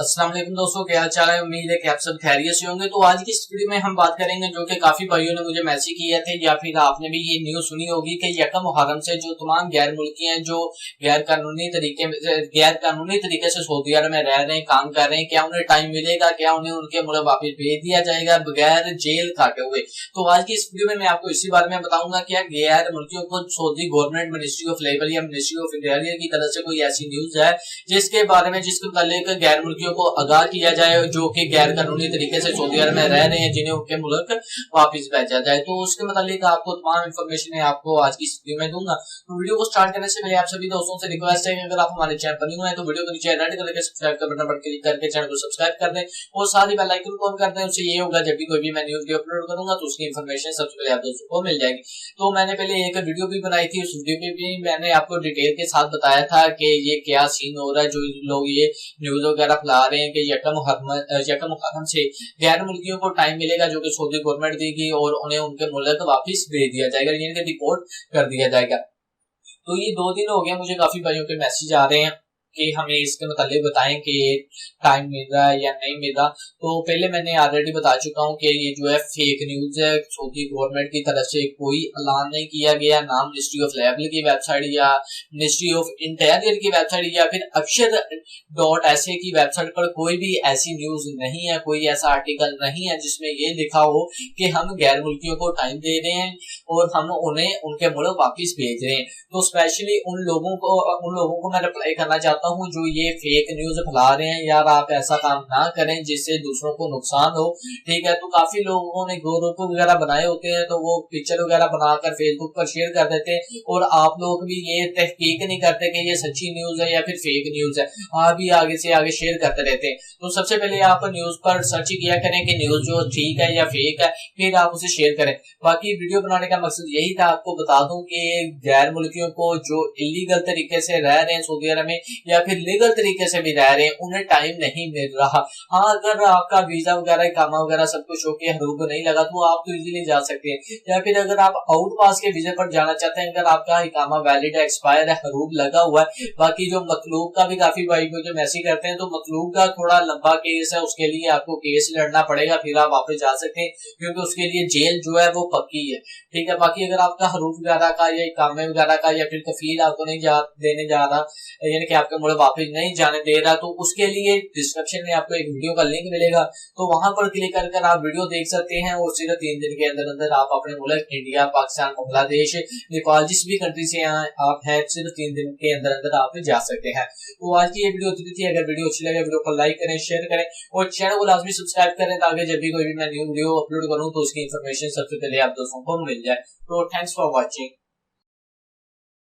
अस्सलाम वालेकुम दोस्तों, क्या हाल चाल है। उम्मीद है कि आप सब खैरियत से होंगे। तो आज की इस वीडियो में हम बात करेंगे जो कि काफी भाइयों ने मुझे मैसेज किए थे या फिर आपने भी ये न्यूज सुनी होगी कि यकम मुहर्रम से जो तमाम गैर मुल्की हैं जो गैर कानूनी तरीके से सऊदी अरब में रह रहे हैं, काम कर रहे हैं, क्या उन्हें टाइम मिलेगा, क्या उन्हें उनके मुल्क वापस भेज दिया जाएगा बगैर जेल काटे हुए। तो आज की इस वीडियो में मैं आपको इसी बारे में बताऊंगा क्या गैर मुल्कियों को Saudi government ministry of labour या मिनिस्ट्री ऑफ इंटीरियर की तरफ से कोई ऐसी न्यूज है जिसके मुतालिक गैर मुल्कियों को आगाह किया जाए जो कि गैर कानूनी तरीके से सऊदी अरब में रह रहे हैं, जिन्हें उनके मुल्क वापस भेजा जाए। तो उसके मुतालिक आपको तमाम इन्फॉर्मेशन आपको आज की वीडियो में दूंगा। तो वीडियो को स्टार्ट करने से पहले आप सभी दोस्तों से रिक्वेस्ट है कि अगर आप हमारे चैनल पर न्यू हैं तो वीडियो को नीचे रेड कलर के सब्सक्राइब का बटन पर क्लिक करके चैनल को सब्सक्राइब कर दें और साथ ही बेल आइकन को ऑन कर दें। उससे ये होगा जब भी कोई भी मैं न्यूज अपलोड करूंगा तो उसकी इन्फॉर्मेशन सबसे पहले आप दोस्तों को मिल जाएगी। तो मैंने पहले एक वीडियो भी बनाई थी, उस वीडियो में भी मैंने आपको डिटेल के साथ बताया था कि ये क्या सीन हो रहा है, जो लोग ये न्यूज वगैरह फैला रहे हैं कि यकम मुहर्रम से गैर मुल्कियों को टाइम मिलेगा जो कि सऊदी गवर्नमेंट देगी और उन्हें उनके मुल्क वापस भेज दिया जाएगा, यानी कि डिपोर्ट कर दिया जाएगा। तो ये 2 दिन हो गए, मुझे काफी भाइयों के मैसेज आ रहे हैं कि हमें इसके मुतालिक बताएं कि टाइम मिल रहा है या नहीं मिल रहा। तो पहले मैंने ऑलरेडी बता चुका हूं कि ये जो है फेक न्यूज है। सऊदी गवर्नमेंट की तरफ से कोई ऐलान नहीं किया गया, ना मिनिस्ट्री ऑफ लेबर की वेबसाइट या मिनिस्ट्री ऑफ इंटीरियर की वेबसाइट या फिर अक्षर.sa की वेबसाइट पर कोई भी ऐसी न्यूज नहीं है, कोई ऐसा आर्टिकल नहीं है जिसमें ये लिखा हो कि हम गैर मुल्कियों को टाइम दे रहे हैं और हम उन्हें उनके मुल्क वापिस भेज रहे हैं। तो स्पेशली उन लोगों को मैं रिप्लाई करना चाहता हूं जो ये फेक न्यूज फैला रहे हैं, यार आप ऐसा काम ना करें जिससे दूसरों को नुकसान हो। ठीक है, तो काफी लोगों ने ग्रुप वगैरह बनाए होते हैं तो वो पिक्चर वगैरह बनाकर फेसबुक पर शेयर कर देते हैं और आप लोग भी ये तहकीक नहीं करते कि ये सच्ची न्यूज है या फिर फेक न्यूज है, आप भी आगे से आगे शेयर करते रहते हैं। तो सबसे पहले आप न्यूज पर सर्च किया करें कि न्यूज जो ठीक है या फेक है, फिर आप उसे शेयर करें। बाकी वीडियो बनाने का मकसद यही था, आपको बता दूं कि गैर मुल्कियों को जो इलीगल तरीके से रह रहे हैं सऊदी अरब में या फिर लीगल तरीके से भी रह रहे हैं, उन्हें टाइम नहीं मिल रहा। हाँ, अगर आपका वीजा वगैरह इकामा वगैरह सब कुछ होके हरूब नहीं लगा तो आप तो इजीली जा सकते हैं, या फिर अगर आप आउट पास के वीजे पर जाना चाहते हैं, अगर आपका इकामा वैलिड एक्सपायर है, हरूब लगा हुआ है। बाकी जो मतलूब का भी काफी भाई मुझे मैसेज करते हैं, तो मतलूब का थोड़ा लंबा केस है, उसके लिए आपको केस लड़ना पड़ेगा, फिर आप वापस जा सकते हैं क्योंकि उसके लिए जेल जो है वो पक्की है। ठीक है, बाकी अगर आपका हरूब वगैरह का या इकामे वगैरह का या फिर कफील आपको नहीं देने जा रहा, यानी कि आपके मुल्क वापस नहीं जाने दे रहा, तो उसके लिए डिस्क्रिप्शन में आपको एक वीडियो का लिंक मिलेगा, तो वहां पर क्लिक कर आप वीडियो देख सकते हैं और सीधा 3 दिन के अंदर अंदर आप अपने मुल्क इंडिया, पाकिस्तान, बांग्लादेश, नेपाल, जिस भी कंट्री से आप हैं, सिर्फ 3 दिन के अंदर अंदर आप जा सकते हैं। तो आज की ये वीडियो इतनी थी। अगर वीडियो अच्छी लगे वीडियो को लाइक करें, शेयर करें और चैनल को लाजमी सब्सक्राइब करें ताकि जब भी कोई भी मैं न्यू वीडियो अपलोड करूं तो उसकी इन्फॉर्मेशन सबसे पहले आप दोस्तों को मिल जाए। तो थैंक्स फॉर वॉचिंग।